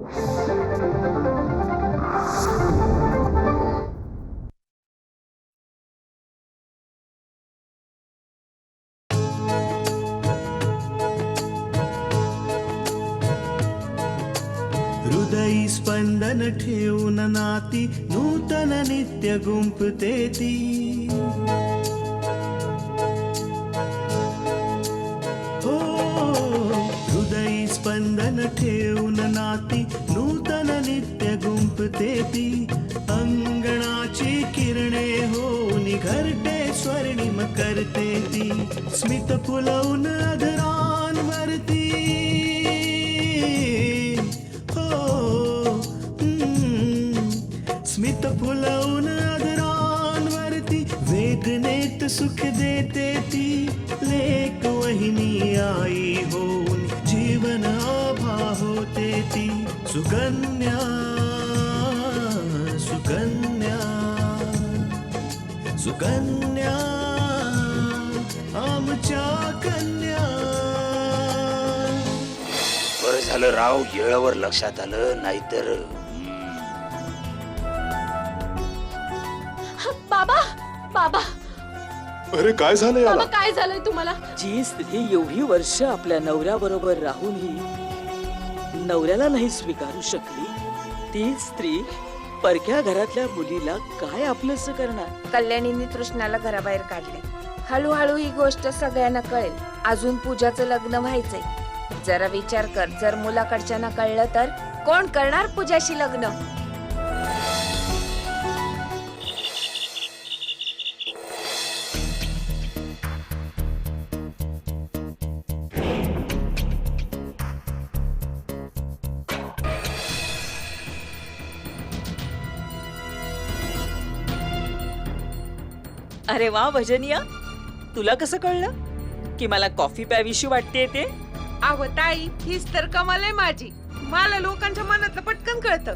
हृदयी स्पंदन ठेवून नाती नूतन नित्य गुंफते ती. हो हृदयी स्पंदन ठेवून नाती नूतन नित्य गुंफते ती. अंगणाची किरणे होऊन घरटे स्वर्णिम करते ती. स्मित फुलवून अधरांवरती स्मित फुलवून अधरांवरती वेदनेत सुख देते ती. लेक वहिनी आई होऊन जीवन आभा होते ती. सुकन्या सुकन्या सुकन्या आमच्या कन्या. बरं झालं राव, येळावर लक्षात आलं, नाहीतर बाबा बाबा अरे काय झालं याला? बाबा काय झालंय तुम्हाला? जी स्त्री एवढी वर्ष आपल्या नवऱ्याबरोबर राहूनही नवऱ्याला नाही स्वीकारू शकली, ती स्त्री परक्या घरातल्या मुलीला काय आपलंसं करणार? कल्याणीने तृष्णाला घराबाहेर काढले. हळूहळू ही गोष्ट सगळ्यांना कळेल. अजून पूजाचं लग्न व्हायचंय. जरा विचार कर, जर मुलाकडच्यांना कळलं तर कोण करणार पूजाशी लग्न? अरे वा भजनिया, तुला कसं कळलं की मला कॉफी प्यावीशी वाटते ते? अहो ताई, हीच तर कमाल आहे माझी. मला लोकांच्या मनातलं पटकन कळतं.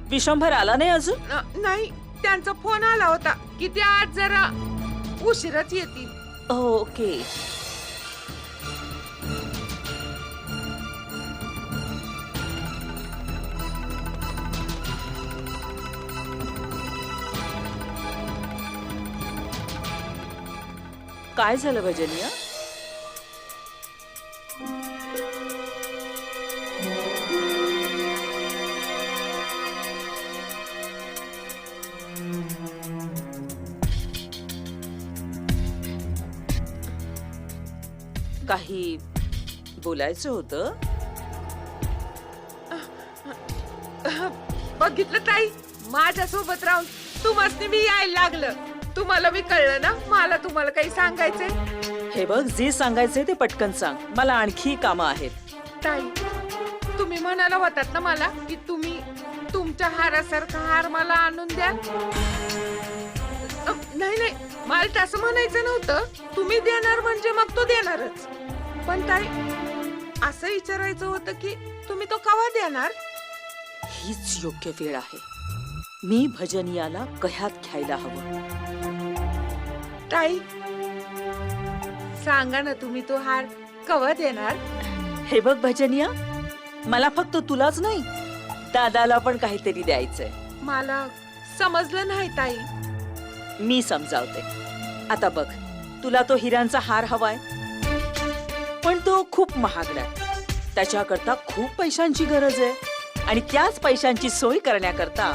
विश्वंभर आला नाही अजून? नाही, त्यांचा फोन आला होता की ते आज जरा उशिराच येतील. ओके. काय झालं भजनिया? काही बोलायचं होतं? बघितलं ताई, माझ्या सोबत राहून तुम्हाला मी यायला लागलं. तुम्हाला मी कळलं ना, मला तुम्हाला काही सांगायचंय. हे बघ, जे सांगायचंय ते पटकन सांग, मला आणखी कामं आहेत. ताई, तुम्ही म्हणाला होतात ना मला की तुम्ही तुमच्या हारासारखा हार मला आणून द्या. नाही नाही, मला तसं म्हणायचं नव्हतं. तुम्ही देणार म्हणजे मग तो देणारच. पण ताई, असं विचारायचं होतं की तुम्ही तो केव्हा देणार? हीच योग्य वेळ आहे. मी भजनियाला कह्यात घ्यायला हवं. ताई, सांगा ना, तुम्ही तो हार केव्हा देणार? हे बघ भजनिया, मला फक्त तुलाच नाही, दादाला पण काहीतरी द्यायचंय. मला समजलं नाही ताई. मी समजावते. आता बघ, तुला तो हिऱ्यांचा हार हवाय, पण तो खूप महागडा आहे. त्याच्याकरता खूप पैशांची गरज आहे, आणि त्याच पैशांची सोय करण्याकरता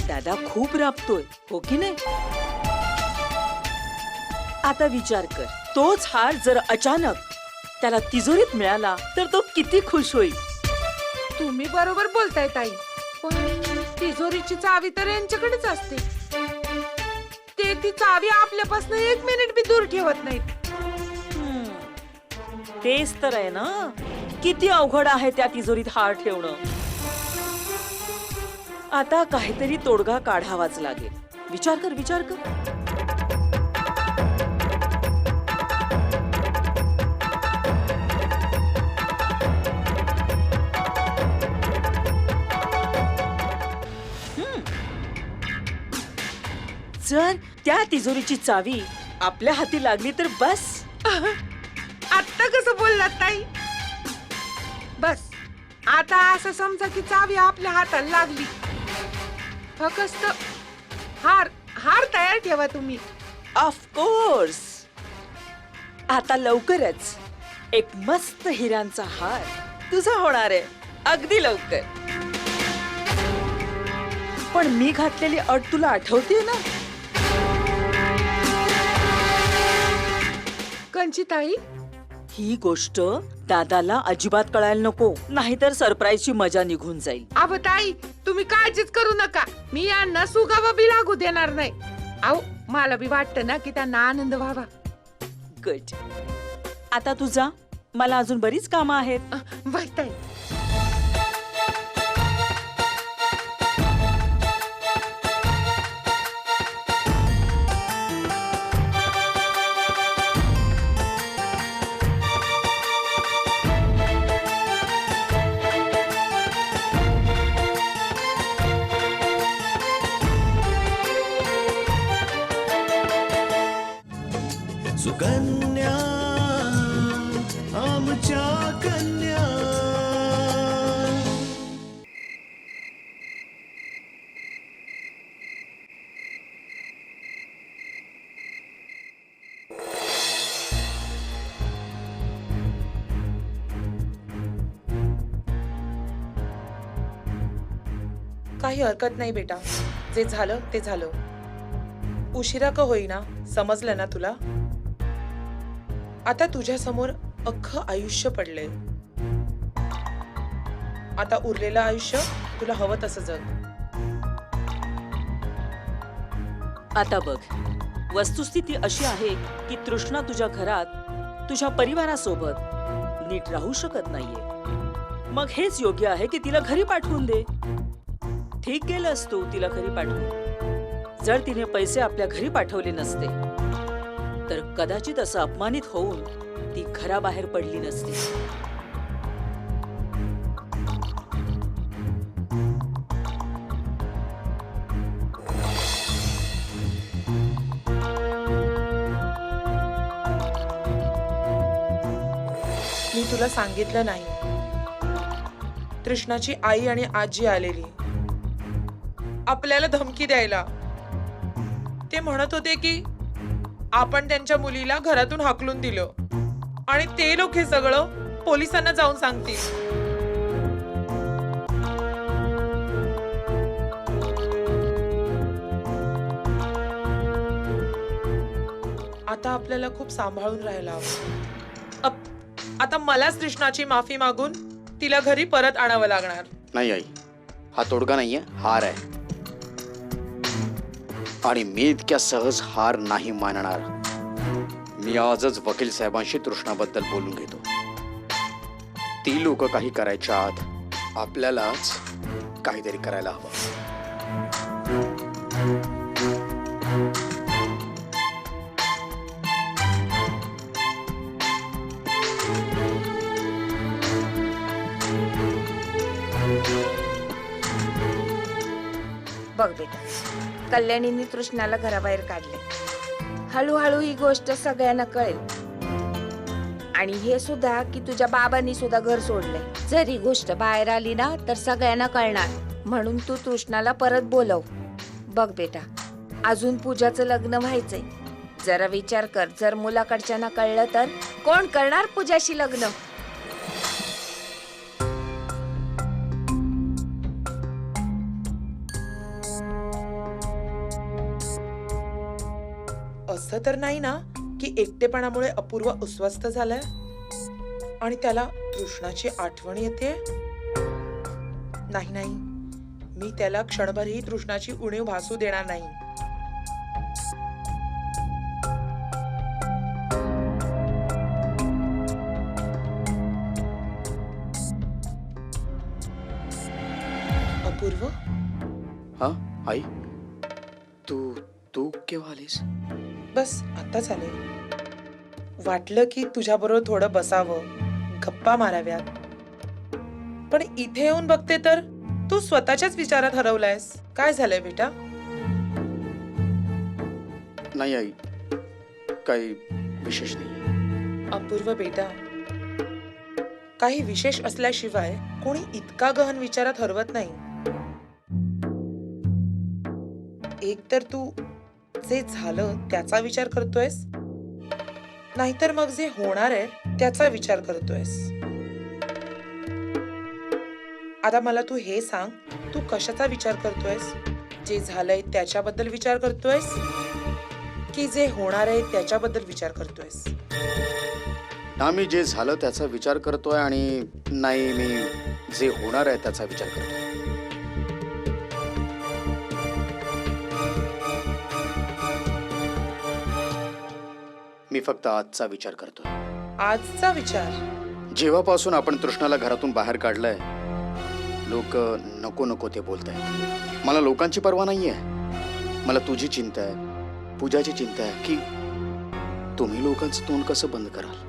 दादा खूप राबतोय, हो की नाही? आता विचार कर, तोच हार जर अचानक त्याला तिजोरीत मिळाला तर तो किती खुश होईल. तुम्ही बरोबर बोलताय ताई, पण तिजोरीची चावी तर यांच्याकडेच असते. ते ती चावी आपल्यापासून 1 मिनिट बी दूर ठेवत नाहीत. तेच तर आहे ना, किती अवघड आहे त्या तिजोरीत हार ठेवणं. आता काहीतरी तोडगा काढावाच लागेल. विचार कर, विचार कर. जर त्या तिजोरीची चावी आपल्या हाती लागली तर बस. आता कसं बोललात ताई? बस, आता असं समजा की चावी आपल्या हाताला लागली. फक्त हार हार तयार ठेवा तुम्ही. ऑफकोर्स. आता लवकरच एक मस्त हिऱ्यांचा हार तुझा होणार आहे, अगदी लवकर. पण मी घातलेली अट तुला आठवते ना? कंचिताई, ही गोष्ट दादाला अजिबात कळायला नको, नाहीतर सरप्राईजची मजा निघून जाईल. अहो ताई, तुम्ही काळजीच करू नका. मी यांना सुगावा बी लागू देणार नाही. अहो मला बी वाटतं ना की त्यांना आनंद व्हावा. गुड. आता तू जा, मला अजून बरीच कामं आहेत. बाय ताई. सुकन्या आमच्या कन्या. काही हरकत नाही बेटा, जे झालं ते झालं. उशिरा का होईना, समजलं ना तुला? आता तुझ्या समोर अख्खं आयुष्य पडलंय. आता उरलेलं आयुष्य तुला हवं तसं जग. आता बघ, वस्तुस्थिती अशी आहे की तृष्णा तुझ्या घरात तुझ्या परिवारासोबत नीट राहू शकत नाहीये. मग हेच योग्य आहे की तिला घरी पाठवून दे. ठीक केलंस तू तिला घरी पाठवून. जर तिने पैसे आपल्या घरी पाठवले नसते तर कदाचित असं अपमानित होऊन ती घराबाहेर पडली नसती. मी तुला सांगितलं नाही, तृष्णाची आई आणि आजी आलेली आपल्याला धमकी द्यायला. ते म्हणत होते की आपण त्यांच्या मुलीला घरातून हाकलून दिलं आणि ते लोक हे सगळं पोलिसांना जाऊन सांगतील. आता आपल्याला खूप सांभाळून राहायला हवं. आता मलाच तृष्णाची माफी मागून तिला घरी परत आणावं लागणार. नाही आई, हा तोडगा नाहीये, हार आहे. आणि मी इतक्या सहज हार नाही मानणार. मी आजच वकील साहेबांशी तृष्णाबद्दल बोलून घेतो. ती लोक काही करायच्या आत आपल्यालाच काहीतरी करायला हवं. बघ बेटा, कल्याणींनी तृष्णाला घराबाहेर काढले. हळूहळू ही गोष्ट सगळ्यांना कळेल. आणि हे सुद्धा की तुझ्या बाबांनी सुद्धा घर सोडलंय. जर ही गोष्ट बाहेर आली ना तर सगळ्यांना कळणार. म्हणून तू तृष्णाला परत बोलव. बघ बेटा, अजून पूजाचं लग्न व्हायचंय. जरा विचार कर, जर मुलाकडच्यांना कळलं तर कोण करणार पूजाशी लग्न? असं तर नाही ना की एकटेपणामुळे अपूर्व अस्वस्थ झालाय आणि त्याला तृष्णाची आठवण येते? नाही नाही, मी त्याला क्षणभरही तृष्णाची उणीव भासू देणार नाही. अपूर्व, हा आई, तू केव्हा आलीस? बस आता झाले. वाटलं की तुझ्याबरोबर थोडं बसावं, गप्पा माराव्यात. पण इथे येऊन बघते तर तू स्वतःच्याच विचारात हरवलायस. काय झालंय बेटा? नाही आई, काही विशेष नाही. अपूर्व बेटा, काही विशेष असल्याशिवाय कोणी इतका गहन विचारात हरवत नाही. एक तर तू जे झालं त्याचा विचार करतोयस, नाहीतर मग जे होणार आहे त्याचा विचार करतोयस. आता मला तू हे सांग, तू कशाचा विचार करतोयस? जे झालंय त्याच्याबद्दल विचार करतोयस की जे होणार आहे त्याच्याबद्दल विचार करतोयस? ना मी जे झालं त्याचा विचार करतोय आणि नाही मी जे होणार आहे त्याचा विचार करतोय. मी फक्त आजचा विचार करतोय. आजचा विचार? जेव्हापासून आपण तृष्णाला घरातून बाहेर काढलंय, लोक नको नको ते बोलतायत. मला लोकांची पर्वा नाहीये. मला तुझी चिंता आहे, पूजाची चिंता आहे की तुम्ही लोकांचं तोंड कसं बंद कराल.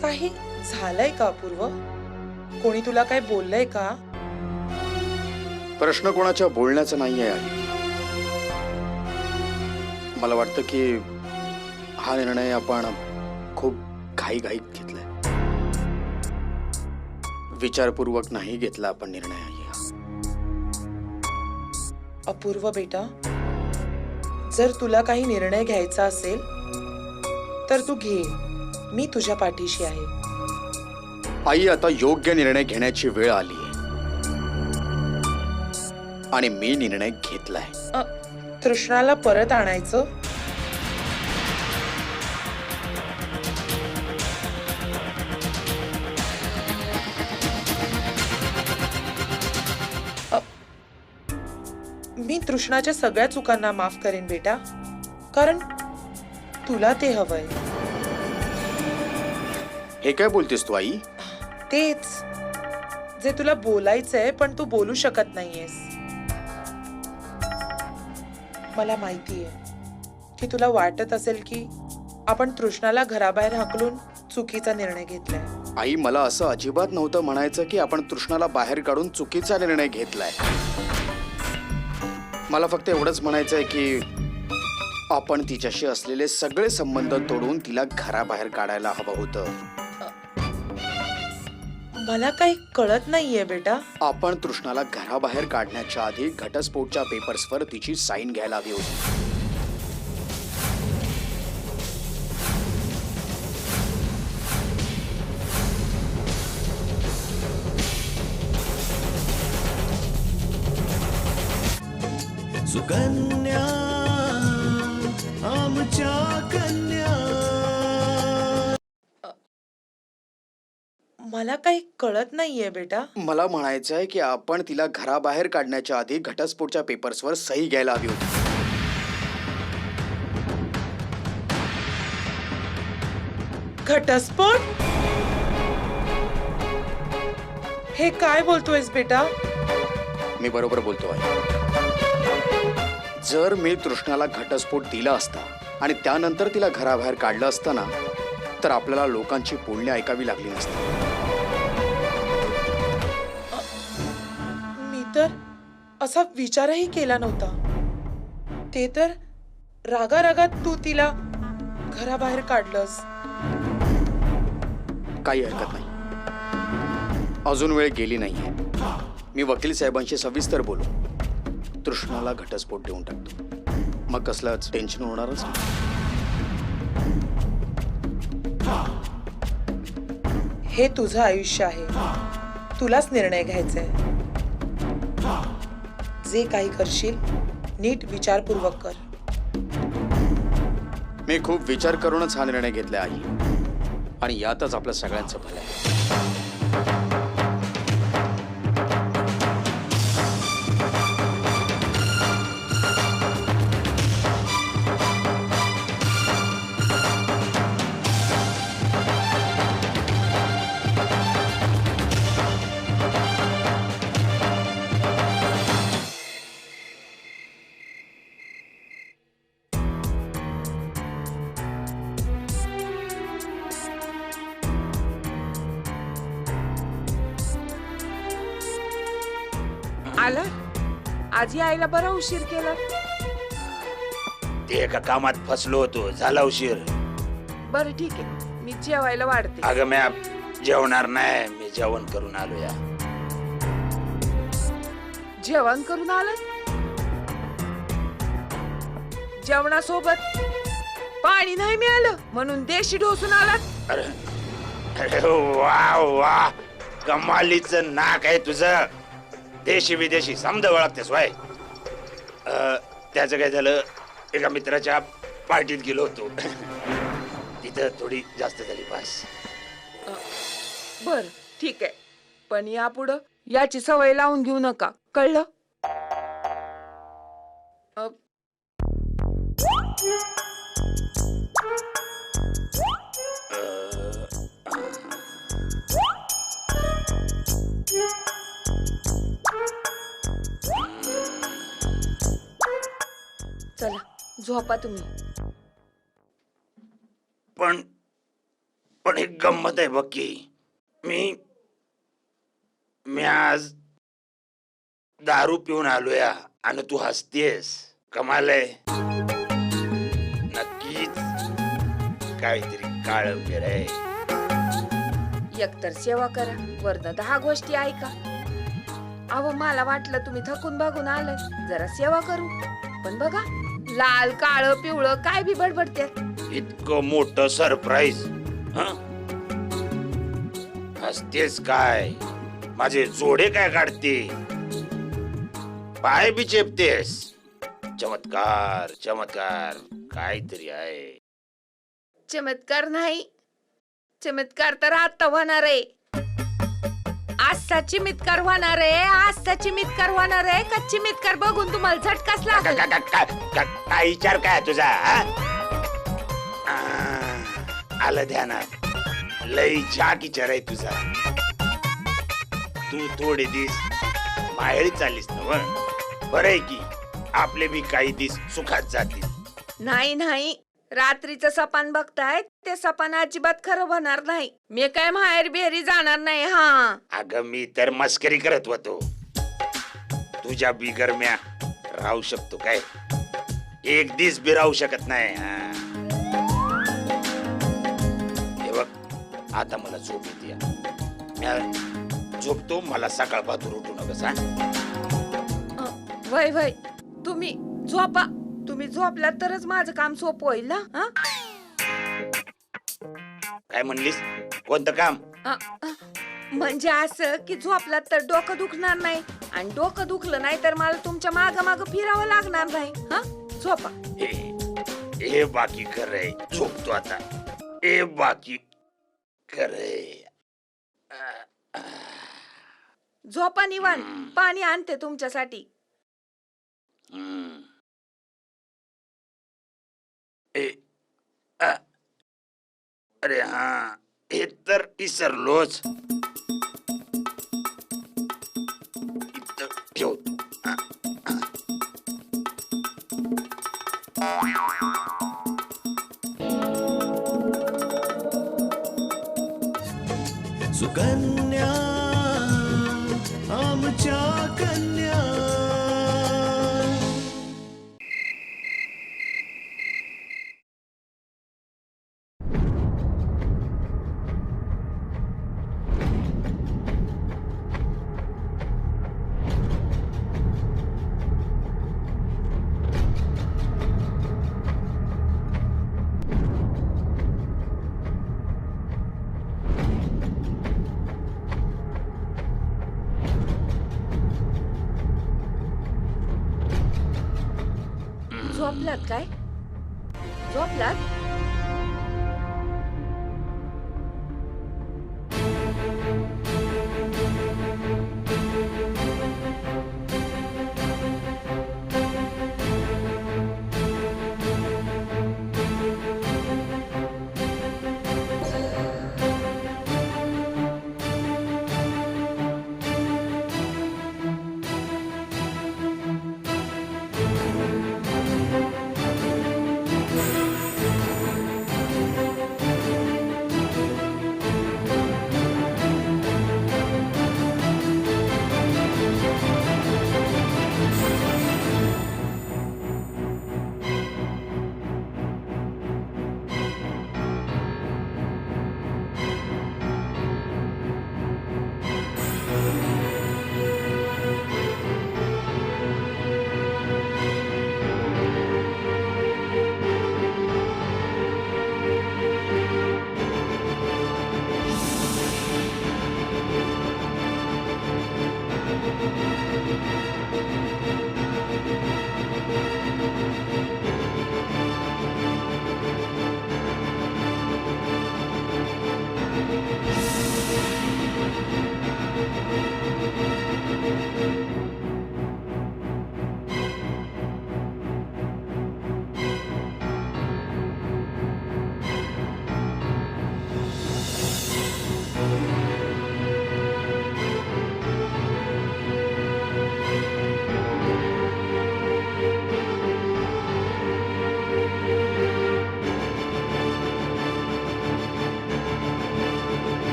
काही झालंय का अपूर्व? कोणी तुला काय बोललंय का? प्रश्न कोणाच्या बोलण्याचा नाहीये. मला वाटतं की हा निर्णय आपण खूप घाईघाईत घेतलाय. विचारपूर्वक नाही घेतला आपण निर्णय हा. अपूर्व बेटा, जर तुला काही निर्णय घ्यायचा असेल तर तू घे. मी तुझ्या पाठीशी आहे. आई, आता योग्य निर्णय घेण्याची वेळ आली आणि मी निर्णय घेतलाय. तृष्णाला परत आणायचं? मी तृष्णाच्या सगळ्या चुकांना माफ करेन बेटा, कारण तुला ते हवंय. हे काय बोलतेस तू आई? तेच जे तुला बोलायचंय पण तू बोलू शकत नाहीयेस. मला माहितीये की तुला वाटत असेल की आपण तृष्णाला घराबाहेर हाकलून चुकीचा निर्णय घेतलाय. आई, मला असं अजिबात नव्हतं म्हणायचं की आपण तृष्णाला बाहेर काढून चुकीचा निर्णय घेतलाय. मला फक्त एवढंच म्हणायचंय की आपण तिच्याशी असलेले सगळे संबंध तोडून तिला घराबाहेर काढायला हवं होतं. मला काही कळत नाहीये बेटा. आपण तृष्णाला घराबाहेर काढण्याच्या आधी घटस्फोटच्या पेपर्सवर तिची साईन घ्यायला हवी होती. सुकन्या आमच्या कन्या. मला काही कळत नाहीये बेटा. मला म्हणायचंय की आपण तिला घराबाहेर काढण्याच्या आधी घटस्फोटच्या पेपर्सवर सही घ्यायला हवी होती. घटस्फोट? हे काय बोलतोयस बेटा? मी बरोबर बोलतो आहे. जर मी तृष्णाला घटस्फोट दिला असता आणि त्यानंतर तिला घराबाहेर काढलं असतं ना, तर आपल्याला लोकांची बोलणी ऐकावी लागली नसती. मी तर असा विचारही केला नव्हता. ते तर रागारागात तू तिला घराबाहेर काढलंस. काही हरकत नाही. अजून वेळ गेली नाहीये. मी वकील साहेबांशी सविस्तर बोलू. तृष्णाला घटस्फोट देऊन टाकतो. मग कसलंच टेन्शन होणारच नाही. हे तुझं आयुष्य आहे. तुलाच निर्णय घ्यायचा आहे. जे काही करशील नीट विचारपूर्वक कर. मी खूप विचार करूनच हा निर्णय घेतला आई, आणि यातच आपल्या सगळ्यांचं भलं आहे. आला आजी आईला बरा उशीर केला. ते एका कामात फसलो होतो, झाला उशीर. बरं ठीक आहे, मी जेवायला वाढते. अगं म्या जेवणार नाही, मी जेवण करून आलो या. जेवण करून आलात? जेवणासोबत पाणी नाही मिळालं म्हणून देशी ढोसून आलात? अरे अरे वा वा, कमालीचं नाक आहे तुझं. देशी विदेशी समज ओळखतेस वाय. त्याचं काय झालं, एका मित्राच्या पार्टीत गेलो होतो. तिथं थोडी जास्त झाली बस. बर ठीक आहे, पण यापुढं याची सवय लावून घेऊ नका, कळलं? चला झोपा तुम्ही. पण पण एक गंमत आहे बघ की, मी आज दारू पिऊन आलोया आणि तू हसतेस. कमाल आहे. नक्कीच काहीतरी काळ आहे. एकतर सेवा करा, वरनं 10 गोष्टी ऐका. अहो मला वाटलं तुम्ही थकून बघून आलाय, जरा सेवा करू. पण बघा, लाल काळं पिवळं काय बी बडबडत्यात. इतकं मोठं सरप्राईज. हसतेस काय? माझे जोडे काय काढते? पाय बी चेपतेस. चमत्कार चमत्कार काहीतरी आहे. चमत्कार नाही, चमत्कार तर आता होणार आहे. आजचा चिमितकार होणार आहे, आजचा चिमितकार होणार आहे. का चिमितकार बघून तुम्हाला झटकाच लागला? काय विचार काय तुझा? आलं ध्यानात. लई छाक विचार आहे तुझा. तू थोडे दिस माहेरी चालीस ना. बरं आहे की आपले बी काही दिस सुखात जातील. नाही नाही, रात्रीचं सपान बघताय, ते सपान अजिबात खरं होणार नाही. मी काय माहेर बिहेरी जाणार नाही. हा अगं मी तर मस्करी करत होतो. तुझ्या बिगर म्या राहू शकतो काय? एक दिस बी राहू शकत नाही. हे बघ, आता मला झोप येते. म्या झोपतो, मला सकाळ पाहतो उठू नका सांग. वय वय, तुम्ही झोपा. तुम्ही झोपलात तरच माझं काम सोपं होईल ना. काय म्हणलीस? कोणतं काम? म्हणजे असं की झोपलात तर डोकं दुखणार नाही, आणि डोकं दुखलं नाही तर मला तुमच्या माग माग फिरावं लागणार नाही. हा झोपा. हे बाकी खरंय, झोपतो आता. हे बाकी खरंय. झोपा निवांत. पाणी आणते तुमच्यासाठी. अरे हा, हे तर विसरलोच. इथं ठेवतो. सुकन्या आमच्या कन्या. झोपलात काय? झोपलात?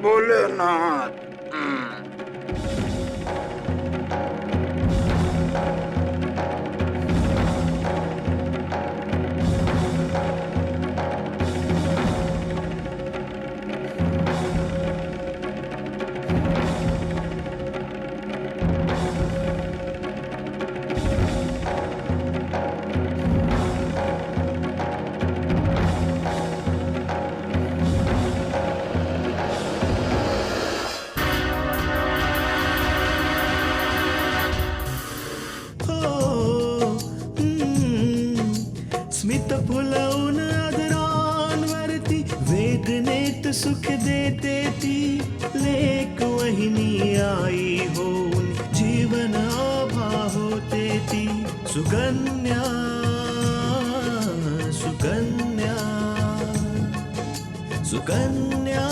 भोलेनाथ. स्मित फुलवून आदरांवरती वेदनेत सुख देते ती लेक वहिनी आई होऊन जीवन आभा होते ती सुकन्या सुकन्या सुकन्या